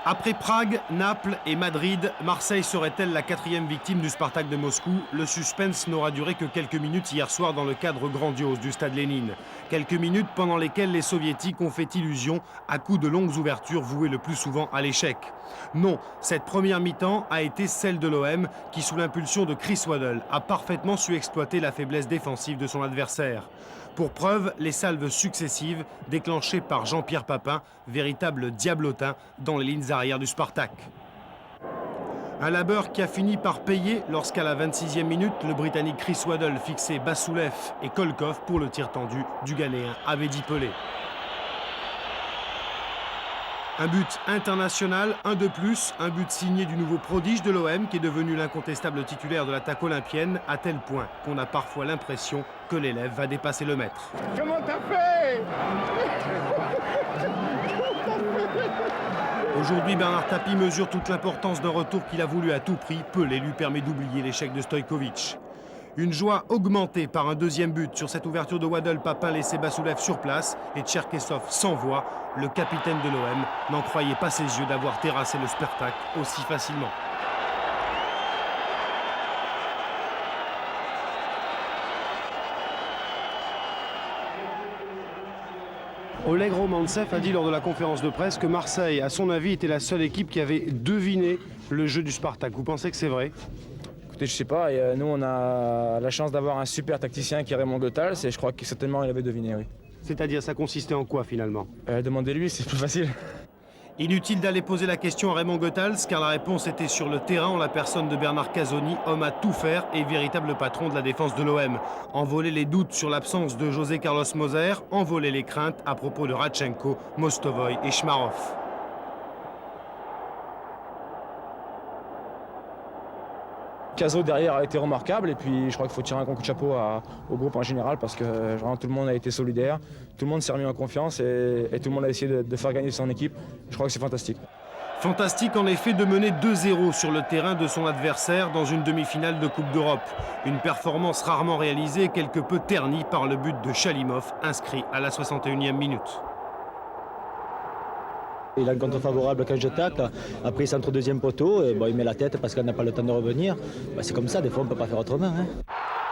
Après Prague, Naples et Madrid, Marseille serait-elle la 4e victime du Spartak de Moscou? Le suspense n'aura duré que quelques minutes hier soir dans le cadre grandiose du stade Lénine. Quelques minutes pendant lesquelles les soviétiques ont fait illusion à coups de longues ouvertures vouées le plus souvent à l'échec. Non, cette première mi-temps a été celle de l'OM qui, sous l'impulsion de Chris Waddle, a parfaitement su exploiter la faiblesse défensive de son adversaire. Pour preuve, les salves successives déclenchées par Jean-Pierre Papin, véritable diablotin dans les lignes arrière du Spartak. Un labeur qui a fini par payer lorsqu'à la 26e minute, le Britannique Chris Waddle fixait Bassoulev et Kolkov pour le tir tendu du Ghanéen Abedi Pelé. Un but international, un de plus, un but signé du nouveau prodige de l'OM qui est devenu l'incontestable titulaire de l'attaque olympienne à tel point qu'on a parfois l'impression que l'élève va dépasser le maître. Comment t'as fait? Aujourd'hui, Bernard Tapie mesure toute l'importance d'un retour qu'il a voulu à tout prix. Pelé lui permet d'oublier l'échec de Stojkovic. Une joie augmentée par un deuxième but sur cette ouverture de Waddle. Papin laissait Bassoulev sur place et Tcherkessov sans voix. Le capitaine de l'OM n'en croyait pas ses yeux d'avoir terrassé le Spartak aussi facilement. Oleg Romantsev a dit lors de la conférence de presse que Marseille, à son avis, était la seule équipe qui avait deviné le jeu du Spartak. Vous pensez que c'est vrai ? Écoutez, je sais pas, et nous on a la chance d'avoir un super tacticien qui est Raymond Goethals et je crois que certainement il avait deviné, oui. C'est-à-dire, ça consistait en quoi finalement? Demandez-lui, c'est plus facile. Inutile d'aller poser la question à Raymond Goethals, car la réponse était sur le terrain en la personne de Bernard Casoni, homme à tout faire et véritable patron de la défense de l'OM. Envoler les doutes sur l'absence de José Carlos Moser, envoler les craintes à propos de Radchenko, Mostovoy et Schmarov. Caso derrière a été remarquable et puis je crois qu'il faut tirer un grand coup de chapeau au groupe en général parce que vraiment tout le monde a été solidaire, tout le monde s'est remis en confiance et tout le monde a essayé de faire gagner son équipe. Je crois que c'est fantastique. Fantastique en effet de mener 2-0 sur le terrain de son adversaire dans une demi-finale de Coupe d'Europe. Une performance rarement réalisée et quelque peu ternie par le but de Chalimov inscrit à la 61e minute. Il a un contre favorable quand je tacle, après il centre au deuxième poteau, et bon, il met la tête parce qu'on n'a pas le temps de revenir. C'est comme ça, des fois on ne peut pas faire autrement.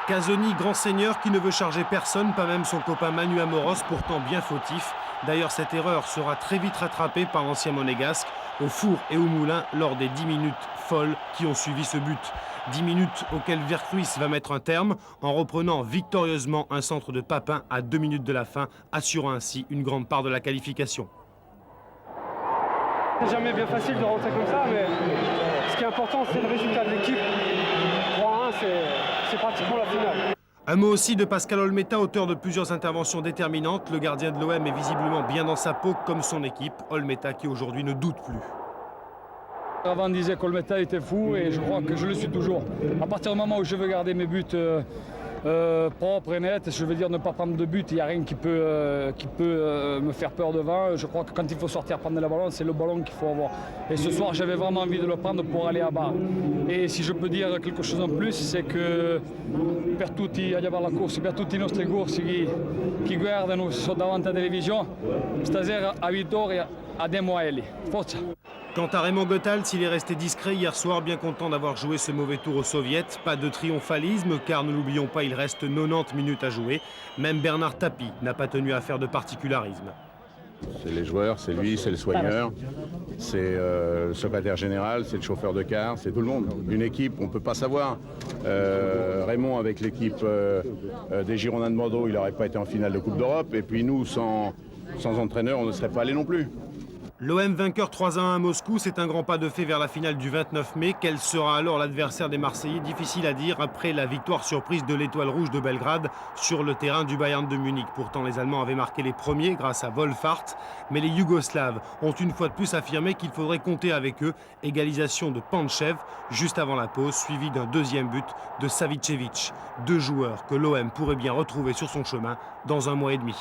Casoni, grand seigneur qui ne veut charger personne, pas même son copain Manu Amoros, pourtant bien fautif. D'ailleurs, cette erreur sera très vite rattrapée par l'ancien monégasque, au four et au moulin, lors des 10 minutes folles qui ont suivi ce but. 10 minutes auxquelles Vercruis va mettre un terme en reprenant victorieusement un centre de Papin à 2 minutes de la fin, assurant ainsi une grande part de la qualification. C'est jamais bien facile de rentrer comme ça, mais ce qui est important, c'est le résultat de l'équipe. 3-1, c'est pratiquement la finale. Un mot aussi de Pascal Olmeta, auteur de plusieurs interventions déterminantes. Le gardien de l'OM est visiblement bien dans sa peau, comme son équipe. Olmeta qui aujourd'hui ne doute plus. Avant, on disait qu'Olmeta était fou et je crois que je le suis toujours. À partir du moment où je veux garder mes buts propres et nets, je veux dire ne pas prendre de but, il n'y a rien qui peut me faire peur devant. Je crois que quand il faut sortir prendre le ballon, c'est le ballon qu'il faut avoir. Et ce soir, j'avais vraiment envie de le prendre pour aller à bas. Et si je peux dire quelque chose en plus, c'est que per tutti, ad la course, per tutti i nostri corsi che guardano davanti alla televisione, stasera a vittoria andiamo a Eli. Forza! Quant à Raymond Goethals, il est resté discret hier soir, bien content d'avoir joué ce mauvais tour aux Soviets. Pas de triomphalisme, car ne l'oublions pas, il reste 90 minutes à jouer. Même Bernard Tapie n'a pas tenu à faire de particularisme. C'est les joueurs, c'est lui, c'est le soigneur, c'est le secrétaire général, c'est le chauffeur de car, c'est tout le monde. Une équipe, on ne peut pas savoir. Raymond, avec l'équipe des Girondins de Bordeaux, il n'aurait pas été en finale de Coupe d'Europe. Et puis nous, sans entraîneur, on ne serait pas allé non plus. L'OM vainqueur 3-1 à Moscou, c'est un grand pas de fait vers la finale du 29 mai. Quel sera alors l'adversaire des Marseillais? Difficile à dire après la victoire surprise de l'Étoile Rouge de Belgrade sur le terrain du Bayern de Munich. Pourtant, les Allemands avaient marqué les premiers grâce à Wolfhard. Mais les Yougoslaves ont une fois de plus affirmé qu'il faudrait compter avec eux. Égalisation de Panchev juste avant la pause, suivi d'un deuxième but de Savicevic. Deux joueurs que l'OM pourrait bien retrouver sur son chemin dans un mois et demi.